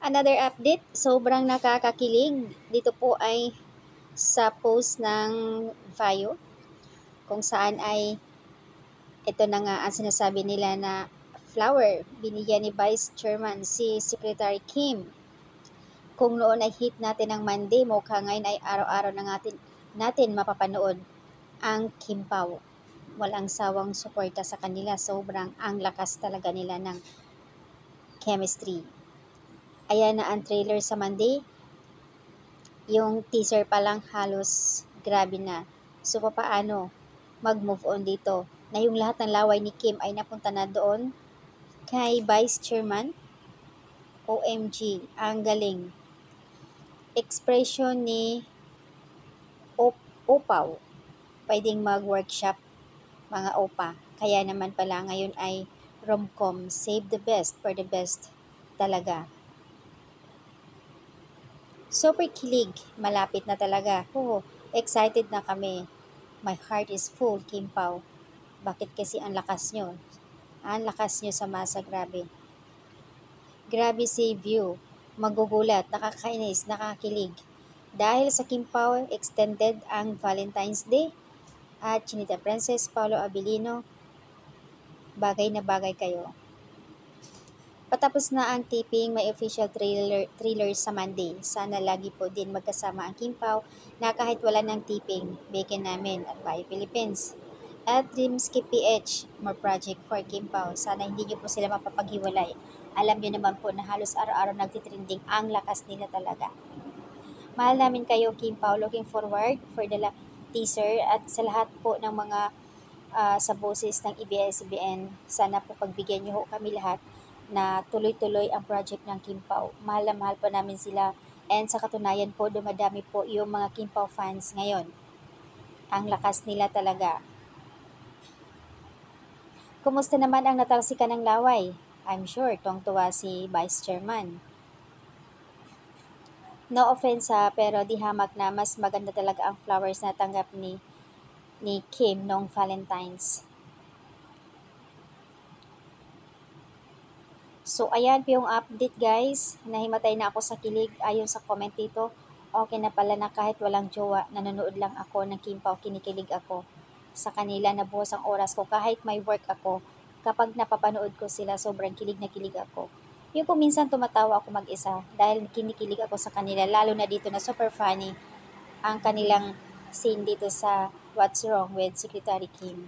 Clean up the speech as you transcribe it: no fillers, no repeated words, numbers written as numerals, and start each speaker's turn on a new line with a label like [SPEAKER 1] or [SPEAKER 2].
[SPEAKER 1] Another update, sobrang nakakakilig. Dito po ay sa post ng Vayo kung saan ay ito na nga ang sinasabi nila na flower binigyan ni Vice Chairman si Secretary Kim. Kung noon ay hit natin ang Monday, mukha ngayon ay araw-araw na natin mapapanood ang Kim Pao. Walang sawang suporta sa kanila, sobrang ang lakas talaga nila ng chemistry. Ayan na ang trailer sa Monday. Yung teaser pa lang halos grabe na. So paano mag-move on dito? Na yung lahat ng laway ni Kim ay napunta na doon kay Vice Chairman. OMG, ang galing. Expression ni Opaw. Pwedeng mag-workshop mga opa. Kaya naman pala ngayon ay romcom, save the best for the best talaga. Super kilig, malapit na talaga. Oh, excited na kami. My heart is full, Kim Pao. Bakit kasi ang lakas nyo? Ang lakas nyo sa masa, grabe. Grabe si View. Magugulat, nakakainis, nakakilig. Dahil sa Kim Pao, extended ang Valentine's Day at Chinita Princess Paolo Abilino, bagay na bagay kayo. Patapos na ang taping, may official trailer sa Monday. Sana lagi po din magkasama ang Kim Pao na kahit wala ng taping, bacon namin at Bayo Philippines. At Dreamski PH, more project for Kim Pao. Sana hindi niyo po sila mapapaghiwalay. Alam niyo naman po na halos araw-araw nagtitrending ang lakas nila talaga. Mahal namin kayo, Kim Pao. Looking forward for the teaser at sa lahat po ng mga sa boses ng ABS-CBN. Sana po pagbigyan niyo kami lahat na tuloy-tuloy ang project ng Kim Pao. Mahal na mahal po namin sila. And sa katunayan po, dumadami po yung mga Kim Pao fans ngayon. Ang lakas nila talaga. Kumusta naman ang natalsikan ng laway? I'm sure tuwang-tuwa si Vice Chairman. No offense ha, pero di hamak na mas maganda talaga ang flowers na tanggap ni Kim noong Valentine's. So, ayan po yung update guys. Nahimatay na ako sa kilig ayon sa comment dito. Okay na pala na kahit walang jowa, nanonood lang ako ng Kim Pao, kinikilig ako. Sa kanila nabuhos ang oras ko kahit may work ako. Kapag napapanood ko sila, sobrang kilig na kilig ako. Yung kung minsan tumatawa ako mag-isa dahil kinikilig ako sa kanila, lalo na dito na super funny ang kanilang scene dito sa What's Wrong with Secretary Kim.